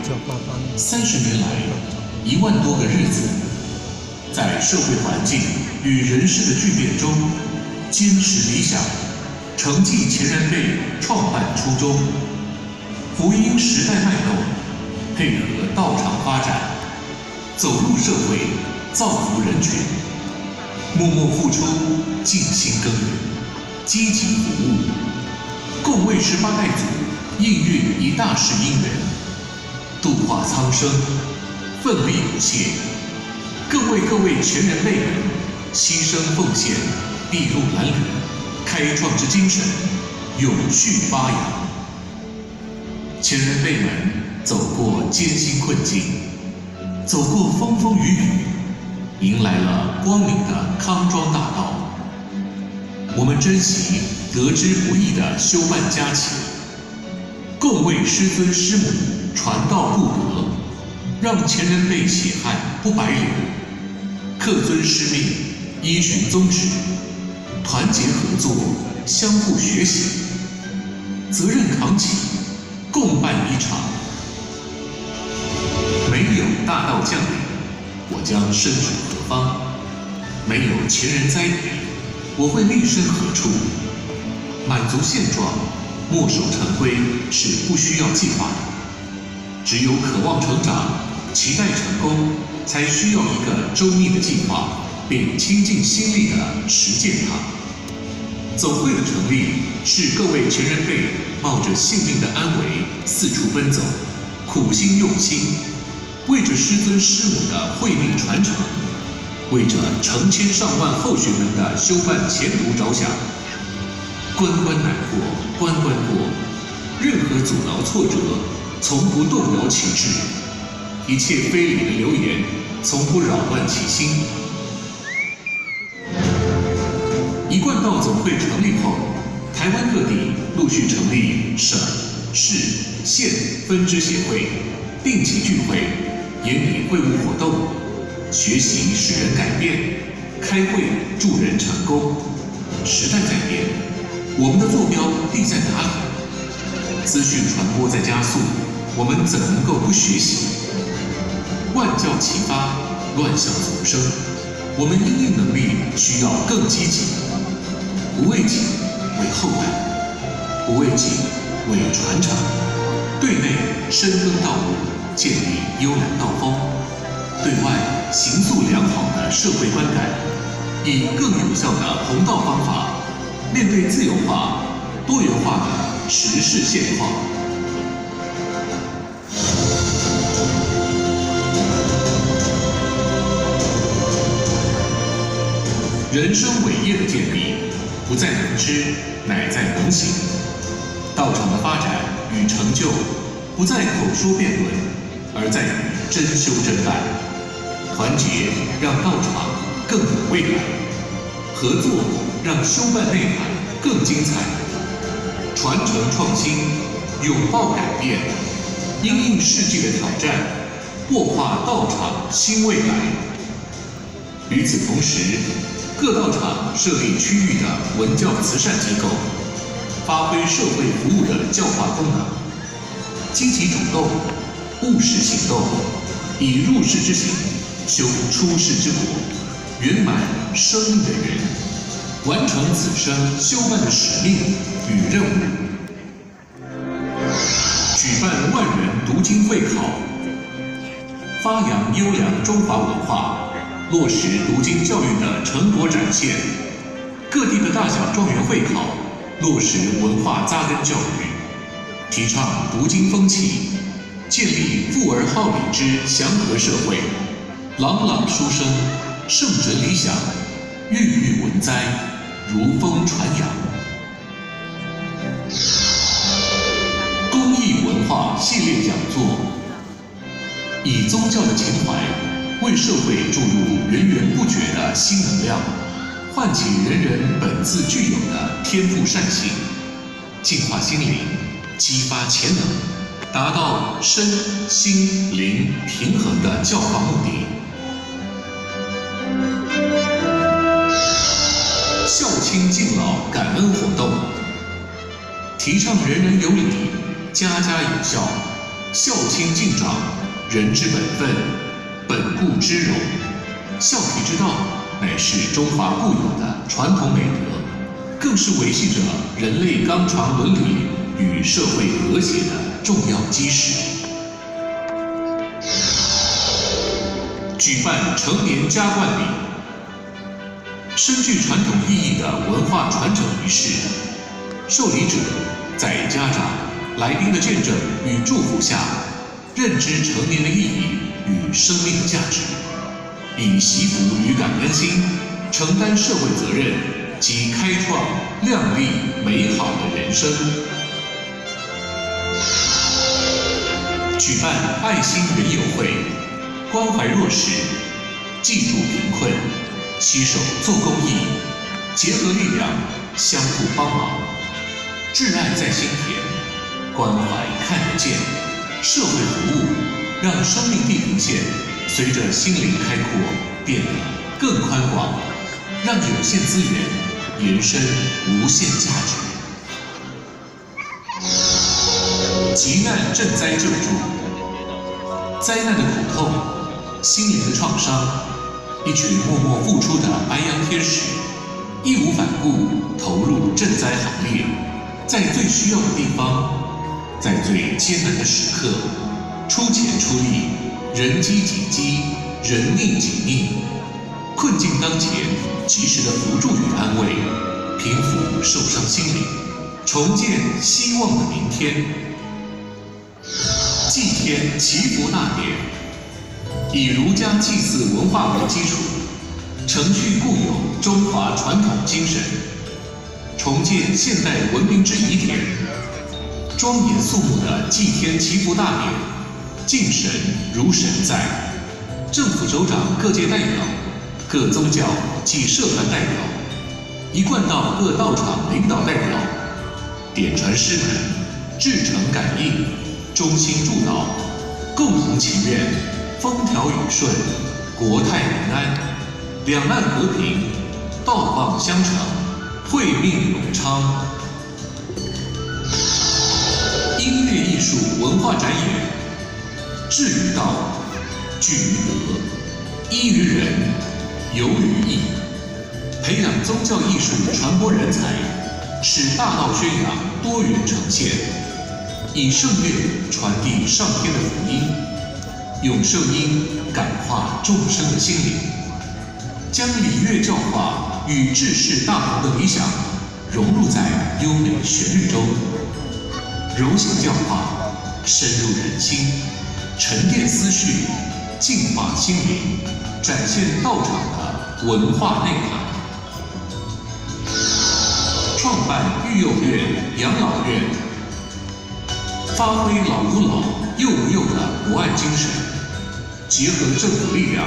30年来，1万多个日子，在社会环境与人事的巨变中，坚持理想，承继前人辈创办初衷，福音时代脉动，配合道场发展，走入社会，造福人群，默默付出，尽心耕耘，积极服务，共为18代祖应运一大事因缘，度化苍生，奋力不懈，更为各位前人辈们牺牲奉献，筚路蓝缕，开创之精神永续发扬。前人辈们走过艰辛困境，走过风风雨雨，迎来了光明的康庄大道。我们珍惜得之不易的修办佳期，共为师尊师母传道布德，让前人辈血汗不白流，恪遵师命，依循宗旨，团结合作，相互学习，责任扛起，共办一场。没有大道降临，我将身处何方？没有前人栽培，我会立身何处？满足现状，墨守成规是不需要计划的。只有渴望成长，期待成功，才需要一个周密的计划，并倾尽心力地实践它。总会的成立，是各位前人辈冒着性命的安危，四处奔走，苦心用心，为着师尊师母的慧命传承，为着成千上万后学们的修办前途着想。关关难过关关过，任何阻挠挫折从不动摇其志，一切非礼的流言从不扰乱其心。一贯道总会成立后，台湾各地陆续成立省、市、县分支协会，定期聚会，研拟会务活动，学习使人改变，开会助人成功。时代在变，我们的坐标立在哪里？资讯传播在加速，我们怎能够不学习？万教齐发，乱象丛生，我们因应能力需要更积极，不为己，为后代；不为己，为传承。对内深耕道路，建立优良道风；对外形塑良好的社会观感，以更有效的弘道方法，面对自由化、多元化的时事现况。人生伟业的建立，不在能知，乃在能行。道场的发展与成就，不在口说辩论，而在于真修真干。团结让道场更有未来，合作让修办内涵更精彩。传承创新，拥抱改变，因应世界的挑战，擘画道场新未来。与此同时，各道场设立区域的文教慈善机构，发挥社会服务的教化功能，积极主动，务实行动，以入世之行修出世之果，圆满生命的缘，完成此生修办的使命与任务。举办万人读经会考，发扬优良中华文化，落实读经教育的成果展现。各地的大小状元会考，落实文化扎根教育，提倡读经风气，建立富而好礼之祥和社会。朗朗书声，圣哲理想，郁郁文栽，如风传扬。公益文化系列讲座，以宗教的情怀为社会注入源源不绝的新能量，唤起人人本自具有的天赋善性，净化心灵，激发潜能，达到身心灵平衡的教化目的。孝亲敬老感恩活动，提倡人人有礼，家家有孝，孝亲敬长，人之本分，本固之容。孝悌之道乃是中华固有的传统美德，更是维系着人类纲常伦理与社会和谐的重要基石。举办成年加冠礼，深具传统意义的文化传承仪式，受礼者在家长、来宾的见证与祝福下，认知成年的意义与生命的价值，以惜福与感恩心，承担社会责任及开创亮丽美好的人生。举办爱心园游会，关怀弱势，济助贫困，携手做公益，结合力量，相互帮忙，挚爱在心田，关怀看得见，社会服务，让生命地平线随着心灵开阔变得更宽广，让有限资源延伸无限价值。急难赈灾救助，灾难的苦痛，心灵的创伤，一群默默付出的白羊天使，义无反顾投入赈灾行列，在最需要的地方，在最艰难的时刻，出钱出力，人饥己饥，人溺己溺，困境当前，及时的扶助与安慰，平抚受伤心灵，重建希望的明天。祭天祈福大典，以儒家祭祀文化为基础，承续固有中华传统精神，重建现代文明之疑点。庄严肃穆的祭天祈福大典，敬神如神在，政府首长各界代表，各宗教及社团代表，一贯道各道场领导代表，点传师门，至诚感应，衷心祝祷，共同祈愿风调雨顺，国泰民安，两岸和平，道望相承，惠命永昌。音乐艺术文化展演，至于道，聚于德，依于人，游于义，培养宗教艺术传播人才，使大道宣扬多元呈现，以圣乐传递上天的福音，用圣音感化众生的心灵，将礼乐教化与治世大同的理想融入在优美旋律中，柔性教化深入人心，沉淀思绪，净化心灵，展现道场的文化内涵。创办育幼院、养老院，发挥老吾老、幼吾幼的博爱精神，结合政府力量，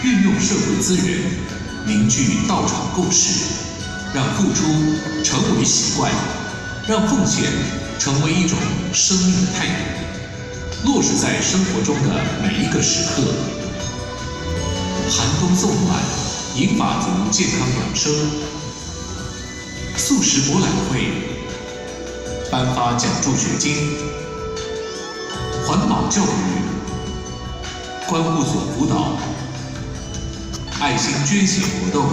运用社会资源，凝聚道场共识，让付出成为习惯，让奉献成为一种生命的态度，落实在生活中的每一个时刻。寒冬送暖，银发族健康养生，素食博览会，颁发奖助学金，环保教育，关护所辅导，爱心捐血活动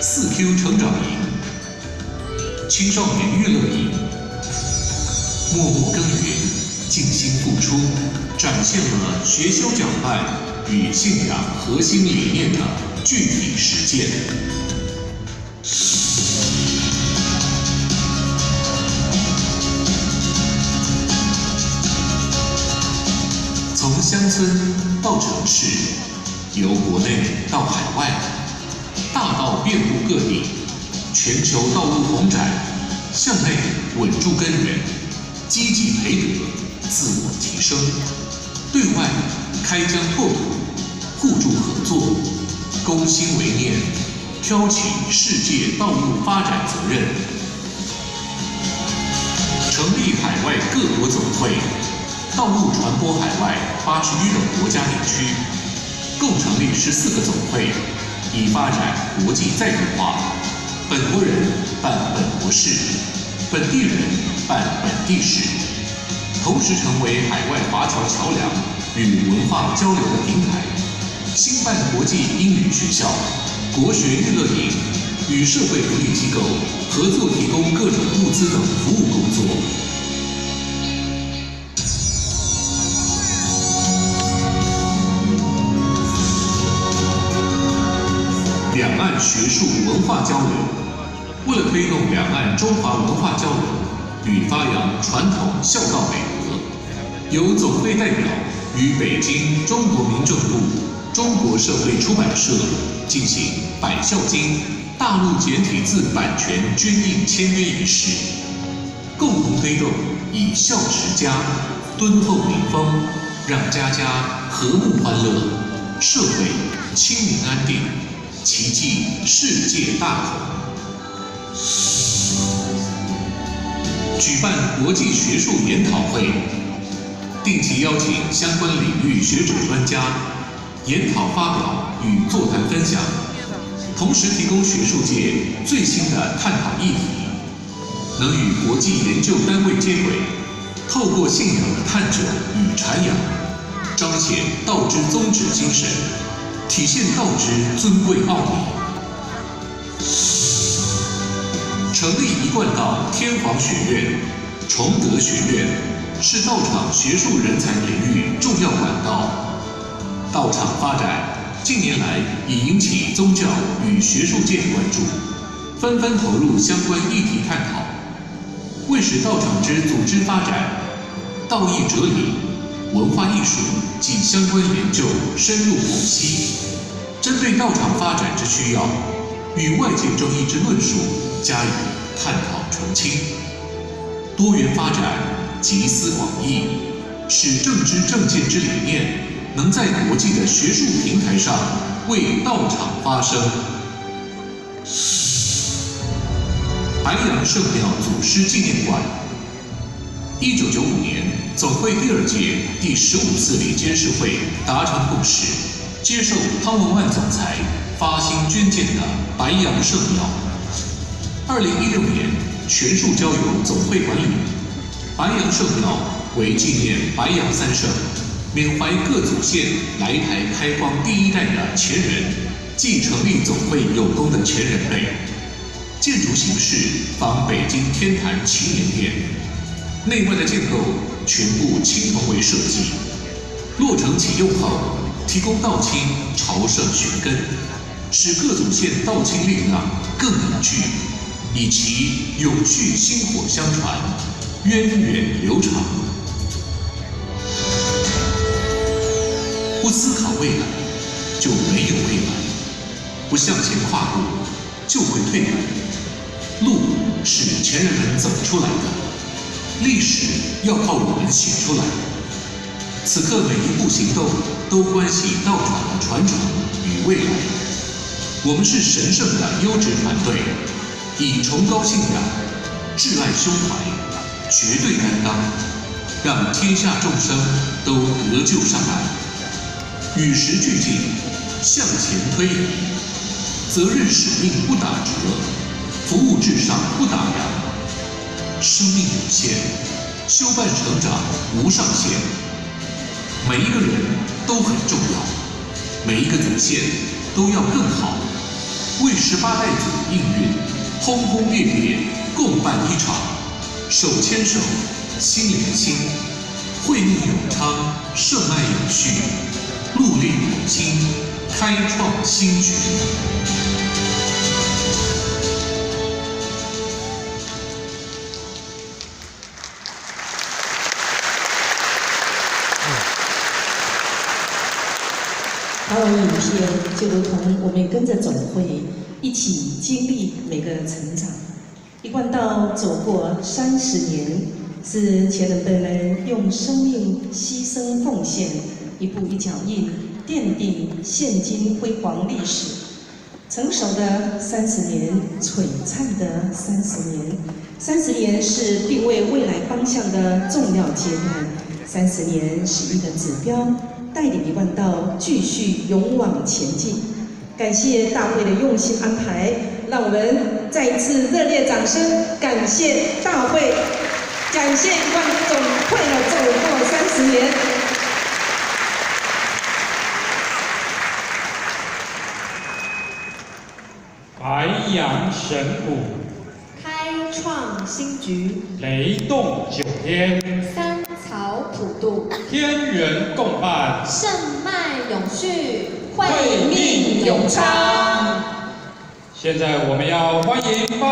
，4Q 成长营，青少年娱乐营，默默耕耘，尽心付出，展现了学修讲办与信仰核心理念的具体实践。从乡村到城市，由国内到海外，大道遍布各地，全球道路宏展，向内稳住根源，积极培德，自我提升；对外开疆拓土，互助合作，攻心为念，挑起世界道路发展责任。成立海外各国总会，道路传播海外81个国家地区，共成立14个总会，以发展国际在地化。本国人办本国事，本地人办本地事，同时成为海外华侨桥梁与文化交流的平台。兴办国际英语学校、国学娱乐营，与社会福利机构合作提供各种物资等服务工作。两岸学术文化交流，为了推动两岸中华文化交流与发扬传统孝道美德，由总会代表与北京中国民政部中国社会出版社进行《百孝经》大陆简体字版权捐印签约仪式，共同推动以孝持家、敦厚民风，让家家和睦欢乐，社会清明安定，奇迹世界大同。举办国际学术研讨会，定期邀请相关领域学者专家研讨发表与座谈分享，同时提供学术界最新的探讨议题，能与国际研究单位接轨，透过信仰的探究与阐扬，彰显道之宗旨精神，体现道之尊贵奥秘。成立一贯道天皇学院、崇德学院，是道场学术人才培育重要管道。道场发展近年来已引起宗教与学术界关注，纷纷投入相关议题探讨，为使道场之组织发展、道义哲理、文化艺术及相关研究深入剖析，针对道场发展之需要与外界争议之论述加以探讨澄清，多元发展，集思广益，使正知正见之理念能在国际的学术平台上为道场发声。白杨圣庙祖师纪念馆，1995年总会第2届第15次理监事会达成共识，接受汤文万总裁发心捐建的白杨圣庙。2016年全数交由总会管理。白杨圣庙为纪念白杨三圣，缅怀各祖先来台开荒第1代的前人，即成立总会有功的前人辈。建筑形式仿北京天坛祈年殿，内外的建构全部青铜为设计。落成启用后，提供道亲朝圣寻根，使各祖先道亲力量更凝聚，以其永续薪火相传，源远流长。不思考未来，就没有未来；不向前跨步，就会退步。路是前人们走出来的，历史要靠我们写出来。此刻每一步行动都关系道场的传承与未来。我们是神圣的优质团队，以崇高信仰、挚爱胸怀、绝对担当，让天下众生都得救上来。与时俱进，向前推移，责任使命不打折，服务至上不打烊。生命有限，修办成长无上限。每一个人都很重要，每一个祖先都要更好，为18代祖应运，轰轰烈烈共办一场，手牵手，心连心，慧命永昌，圣爱永续，戮力普京，开创新局。好的影片就如同我们跟着总会一起经历每个成长，一贯道走过30年，是前人们用生命牺牲奉献，一步一脚印，奠定现今辉煌历史。成熟的30年，璀璨的30年，30年是定位未来方向的重要阶段，30年是一个指标，带领一贯道继续勇往前进。感谢大会的用心安排，让我们再一次热烈掌声，感谢大会。感谢一贯总会的走过30年。白羊神鼓，开创新局，雷动9天，三草普渡，天人共伴，盛脉永续，慧命永昌。现在我们要欢迎。